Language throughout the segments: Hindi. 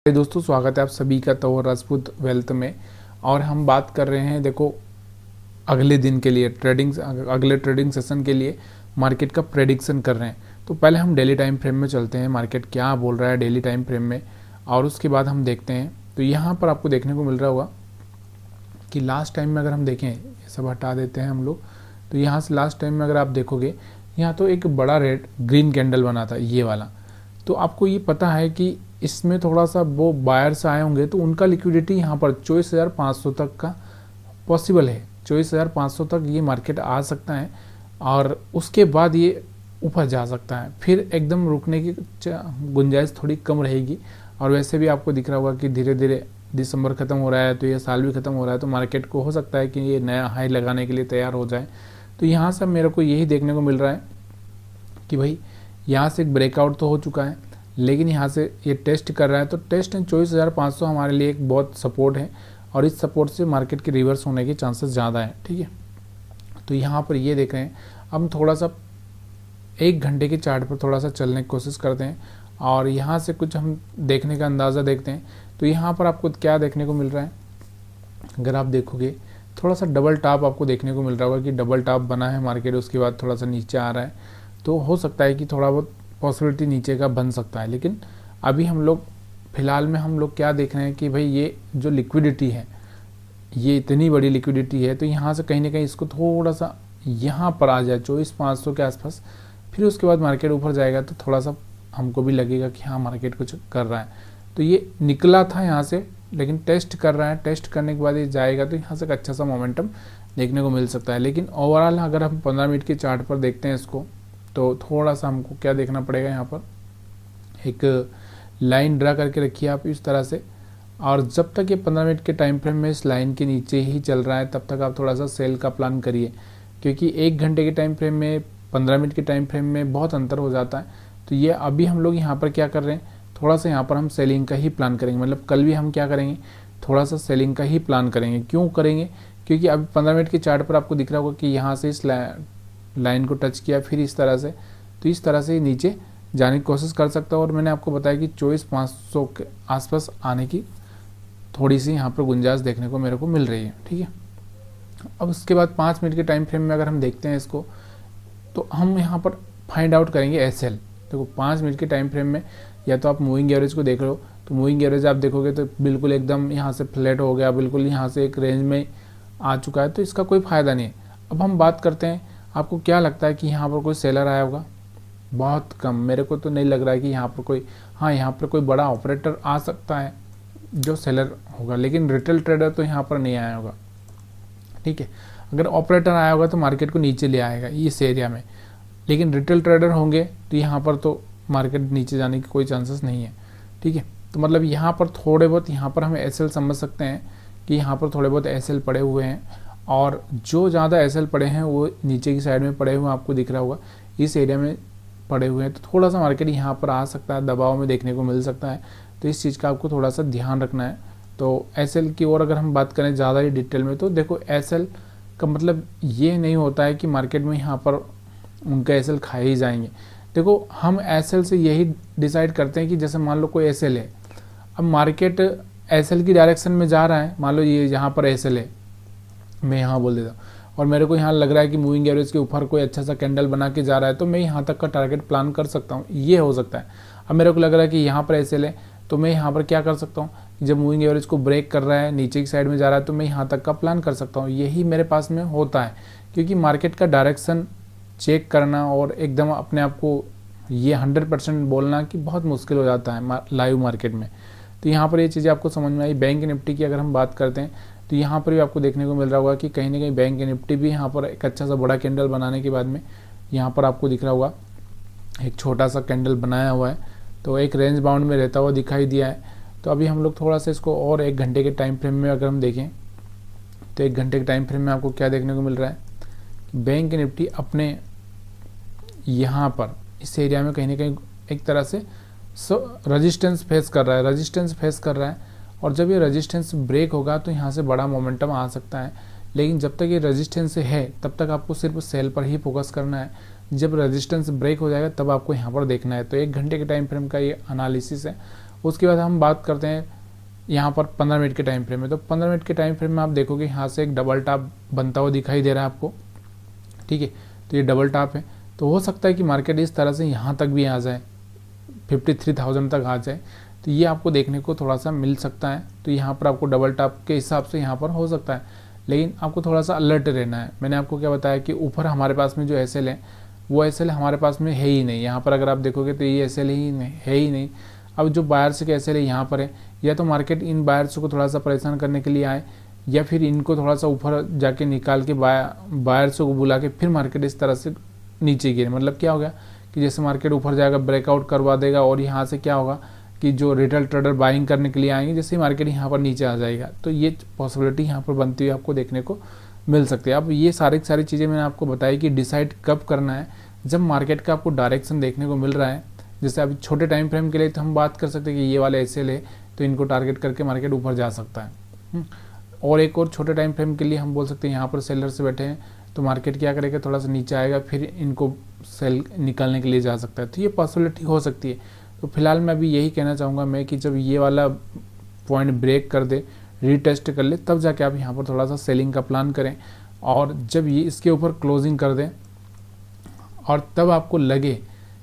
दोस्तों, स्वागत है आप सभी का तोहर राजपूत वेल्थ में। और हम बात कर रहे हैं, देखो, अगले दिन के लिए अगले ट्रेडिंग सेशन के लिए मार्केट का प्रेडिक्शन कर रहे हैं। तो पहले हम डेली टाइम फ्रेम में चलते हैं, मार्केट क्या बोल रहा है डेली टाइम फ्रेम में, और उसके बाद हम देखते हैं। तो यहाँ पर आपको देखने को मिल रहा होगा कि लास्ट टाइम में अगर हम देखें, ये सब हटा देते हैं हम लोग, तो यहाँ से लास्ट टाइम में अगर आप देखोगे, यहाँ तो एक बड़ा रेड ग्रीन कैंडल बना था ये वाला। तो आपको ये पता है कि इसमें थोड़ा सा वो बायर्स आए होंगे, तो उनका लिक्विडिटी यहाँ पर 24,500 तक का पॉसिबल है। 24,500 तक ये मार्केट आ सकता है और उसके बाद ये ऊपर जा सकता है, फिर एकदम रुकने की गुंजाइश थोड़ी कम रहेगी। और वैसे भी आपको दिख रहा होगा कि धीरे धीरे दिसंबर ख़त्म हो रहा है, तो ये साल भी ख़त्म हो रहा है, तो मार्केट को हो सकता है कि ये नया हाई लगाने के लिए तैयार हो जाए। तो यहाँ से मेरे को यही देखने को मिल रहा है कि भाई यहाँ से एक ब्रेकआउट तो हो चुका है, लेकिन यहाँ से ये टेस्ट कर रहा है। तो टेस्ट 24,500 हमारे लिए एक बहुत सपोर्ट है, और इस सपोर्ट से मार्केट के रिवर्स होने के चांसेस ज़्यादा हैं। ठीक है, तो यहाँ पर ये देख रहे हैं। अब थोड़ा सा 1 घंटे के चार्ट पर थोड़ा सा चलने की कोशिश करते हैं, और यहाँ से कुछ हम देखने का अंदाज़ा देखते हैं। तो यहाँ पर आपको क्या देखने को मिल रहा है, अगर आप देखोगे थोड़ा सा डबल टॉप आपको देखने को मिल रहा होगा कि डबल टॉप बना है मार्केट, उसके बाद थोड़ा सा नीचे आ रहा है। तो हो सकता है कि थोड़ा बहुत पॉसिबिलिटी नीचे का बन सकता है, लेकिन अभी हम लोग फिलहाल में हम लोग क्या देख रहे हैं कि भाई ये जो लिक्विडिटी है, ये इतनी बड़ी लिक्विडिटी है, तो यहाँ से कहीं ना कहीं इसको थोड़ा सा यहाँ पर आ जाए 24,500 के आसपास, फिर उसके बाद मार्केट ऊपर जाएगा, तो थोड़ा सा हमको भी लगेगा कि हाँ मार्केट कुछ कर रहा है। तो ये निकला था यहाँ से, लेकिन टेस्ट कर रहा है, टेस्ट करने के बाद ये जाएगा, तो यहाँ से एक अच्छा सा मोमेंटम देखने को मिल सकता है। लेकिन ओवरऑल अगर हम 15 मिनट के चार्ट पर देखते हैं इसको, तो थोड़ा सा हमको क्या देखना पड़ेगा, यहाँ पर एक लाइन ड्रा करके रखिए आप इस तरह से, और जब तक ये 15 मिनट के टाइम फ्रेम में इस लाइन के नीचे ही चल रहा है, तब तक आप थोड़ा सा सेल का प्लान करिए, क्योंकि 1 घंटे के टाइम फ्रेम में 15 मिनट के टाइम फ्रेम में बहुत अंतर हो जाता है। तो ये अभी हम लोग यहाँ पर क्या कर रहे हैं, थोड़ा सा यहाँ पर हम सेलिंग का ही प्लान करेंगे, मतलब कल भी हम क्या करेंगे, थोड़ा सा सेलिंग का ही प्लान करेंगे। क्यों करेंगे, क्योंकि अभी 15 मिनट के चार्ट पर आपको दिख रहा होगा कि यहाँ से इस लाइन को टच किया, फिर इस तरह से, तो इस तरह से नीचे जाने की कोशिश कर सकता है। और मैंने आपको बताया कि 24,500 के आसपास आने की थोड़ी सी यहाँ पर गुंजाइश देखने को मेरे को मिल रही है। ठीक है, अब उसके बाद 5 मिनट के टाइम फ्रेम में अगर हम देखते हैं इसको, तो हम यहाँ पर फाइंड आउट करेंगे एसएल। देखो 5 मिनट के टाइम फ्रेम में या तो आप मूविंग एवरेज को देख लो, तो मूविंग एवरेज आप देखोगे तो बिल्कुल एकदम यहाँ से फ्लैट हो गया, बिल्कुल यहाँ से एक रेंज में आ चुका है, तो इसका कोई फ़ायदा नहीं है। अब हम बात करते हैं, आपको क्या लगता है कि यहाँ पर कोई सेलर आया होगा? बहुत कम, मेरे को तो नहीं लग रहा है कि यहाँ पर कोई, हाँ यहाँ पर कोई बड़ा ऑपरेटर आ सकता है जो सेलर होगा, लेकिन रिटेल ट्रेडर तो यहाँ पर नहीं आया होगा। ठीक है, अगर ऑपरेटर आया होगा तो मार्केट को नीचे ले आएगा इस एरिया में, लेकिन रिटेल ट्रेडर होंगे तो यहाँ पर तो मार्केट नीचे जाने की कोई चांसेस नहीं है। ठीक है, तो मतलब यहाँ पर थोड़े बहुत, यहाँ पर हम एसएल समझ सकते हैं कि यहाँ पर थोड़े बहुत एसएल पड़े हुए हैं, और जो ज़्यादा एसएल पड़े हैं वो नीचे की साइड में पड़े हुए हैं, आपको दिख रहा होगा इस एरिया में पड़े हुए हैं। तो थोड़ा सा मार्केट यहाँ पर आ सकता है, दबाव में देखने को मिल सकता है, तो इस चीज़ का आपको थोड़ा सा ध्यान रखना है। तो एसएल की ओर अगर हम बात करें ज़्यादा ही डिटेल में, तो देखो एसएल का मतलब ये नहीं होता है कि मार्केट में यहाँ पर उनका एसएल खाए ही जाएंगे। देखो हम एसएल से यही डिसाइड करते हैं कि जैसे मान लो कोई एसएल है, अब मार्केट एसएल की डायरेक्शन में जा रहा है, मान लो ये यहाँ पर एसएल है, मैं यहाँ बोल देता हूँ, और मेरे को यहाँ लग रहा है कि मूविंग एवरेज के ऊपर कोई अच्छा सा कैंडल बना के जा रहा है, तो मैं यहाँ तक का टारगेट प्लान कर सकता हूँ, ये हो सकता है। अब मेरे को लग रहा है कि यहाँ पर एसएल है, तो मैं यहाँ पर क्या कर सकता हूँ, जब मूविंग एवरेज को ब्रेक कर रहा है, नीचे की साइड में जा रहा है, तो मैं यहाँ तक का प्लान कर सकता हूँ। यही मेरे पास में होता है, क्योंकि मार्केट का डायरेक्शन चेक करना और एकदम अपने आप को ये 100% बोलना कि बहुत मुश्किल हो जाता है लाइव मार्केट में। तो यहाँ पर ये चीज़ें आपको समझ में आई। बैंक निफ्टी की अगर हम बात करते हैं, तो यहाँ पर भी आपको देखने को मिल रहा होगा कि कहीं ना कहीं बैंक निफ्टी भी यहाँ पर एक अच्छा सा बड़ा कैंडल बनाने के बाद में यहाँ पर आपको दिख रहा होगा एक छोटा सा कैंडल बनाया हुआ है, तो एक रेंज बाउंड में रहता हुआ दिखाई दिया है। तो अभी हम लोग थोड़ा सा इसको और 1 घंटे के टाइम फ्रेम में अगर हम देखें, तो 1 घंटे के टाइम फ्रेम में आपको क्या देखने को मिल रहा है, बैंक निफ्टी अपने यहाँ पर इस एरिया में कहीं ना कहीं एक तरह से रेजिस्टेंस फेस कर रहा है, और जब ये रेजिस्टेंस ब्रेक होगा तो यहाँ से बड़ा मोमेंटम आ सकता है। लेकिन जब तक ये रेजिस्टेंस है तब तक आपको सिर्फ सेल पर ही फोकस करना है, जब रेजिस्टेंस ब्रेक हो जाएगा तब आपको यहाँ पर देखना है। तो 1 घंटे के टाइम फ्रेम का ये एनालिसिस है, उसके बाद हम बात करते हैं यहाँ पर 15 मिनट के टाइम फ्रेम में। तो 15 मिनट के टाइम फ्रेम में आप देखोगे यहाँ से एक डबल टॉप बनता हुआ दिखाई दे रहा है आपको, ठीक है। तो ये डबल टॉप है, तो हो सकता है कि मार्केट इस तरह से यहाँ तक भी आ जाए, 53,000 तक आ जाए, तो ये आपको देखने को थोड़ा सा मिल सकता है। तो यहाँ पर आपको डबल टॉप के हिसाब से यहाँ पर हो सकता है, लेकिन आपको थोड़ा सा अलर्ट रहना है। मैंने आपको क्या बताया कि ऊपर हमारे पास में जो एसएल है वो एसएल हमारे पास में है ही नहीं। यहाँ पर अगर आप देखोगे तो ये एसएल ही नहीं है ही नहीं। अब जो बायर्स के एसएल है यहाँ पर है, या तो मार्केट इन बायर्स को थोड़ा सा परेशान करने के लिए आए, या फिर इनको थोड़ा सा ऊपर जाके निकाल के बायर्स को बुला के फिर मार्केट इस तरह से नीचे गिरे। मतलब क्या हो गया कि जैसे मार्केट ऊपर जाएगा, ब्रेकआउट करवा देगा, और यहाँ से क्या होगा कि जो रिटेल ट्रेडर बाइंग करने के लिए आएंगे, जैसे ही मार्केट यहाँ पर नीचे आ जाएगा, तो ये पॉसिबिलिटी यहाँ पर बनती हुई आपको देखने को मिल सकती है। अब ये सारी चीज़ें मैंने आपको बताई कि डिसाइड कब करना है, जब मार्केट का आपको डायरेक्शन देखने को मिल रहा है। जैसे अभी छोटे टाइम फ्रेम के लिए तो हम बात कर सकते हैं कि ये वाले एसएल है, तो इनको टारगेट करके मार्केट ऊपर जा सकता है। और एक और छोटे टाइम फ्रेम के लिए हम बोल सकते हैं यहाँ पर सेलर से बैठे हैं, तो मार्केट क्या करेगा, थोड़ा सा नीचे आएगा, फिर इनको सेल निकालने के लिए जा सकता है। तो ये पॉसिबिलिटी हो सकती है। तो फिलहाल मैं अभी यही कहना चाहूँगा मैं कि जब ये वाला पॉइंट ब्रेक कर दे, रीटेस्ट कर ले, तब जाके आप यहाँ पर थोड़ा सा सेलिंग का प्लान करें। और जब ये इसके ऊपर क्लोजिंग कर दें और तब आपको लगे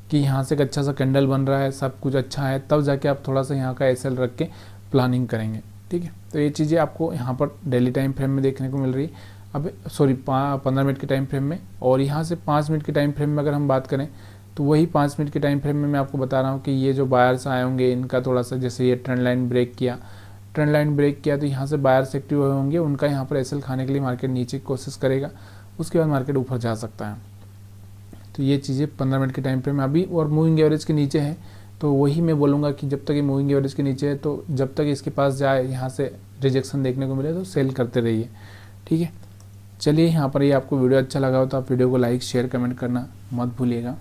कि यहाँ से एक अच्छा सा कैंडल बन रहा है, सब कुछ अच्छा है, तब जाके आप थोड़ा सा यहाँ का एसएल रख के प्लानिंग करेंगे, ठीक है। तो ये चीज़ें आपको यहाँ पर डेली टाइम फ्रेम में देखने को मिल रही है। अब 15 मिनट के टाइम फ्रेम में, और यहाँ से 5 मिनट के टाइम फ्रेम में अगर हम बात करें, तो वही 5 मिनट के टाइम फ्रेम में मैं आपको बता रहा हूँ कि ये जो बायर्स आए होंगे, इनका थोड़ा सा, जैसे ये ट्रेंड लाइन ब्रेक किया, तो यहाँ से बायर्स एक्टिव हुए होंगे, उनका यहाँ पर एसएल खाने के लिए मार्केट नीचे की कोशिश करेगा, उसके बाद मार्केट ऊपर जा सकता है। तो ये चीज़ें 15 मिनट के टाइम फ्रेम में अभी, और मूविंग एवरेज के नीचे है, तो वही मैं बोलूँगा कि जब तक ये मूविंग एवरेज के नीचे है, तो जब तक इसके पास जाए, यहाँ से रिजेक्शन देखने को मिले, तो सेल करते रहिए, ठीक है। चलिए, यहाँ पर ये आपको वीडियो अच्छा लगा हो तो आप वीडियो को लाइक शेयर कमेंट करना मत भूलिएगा।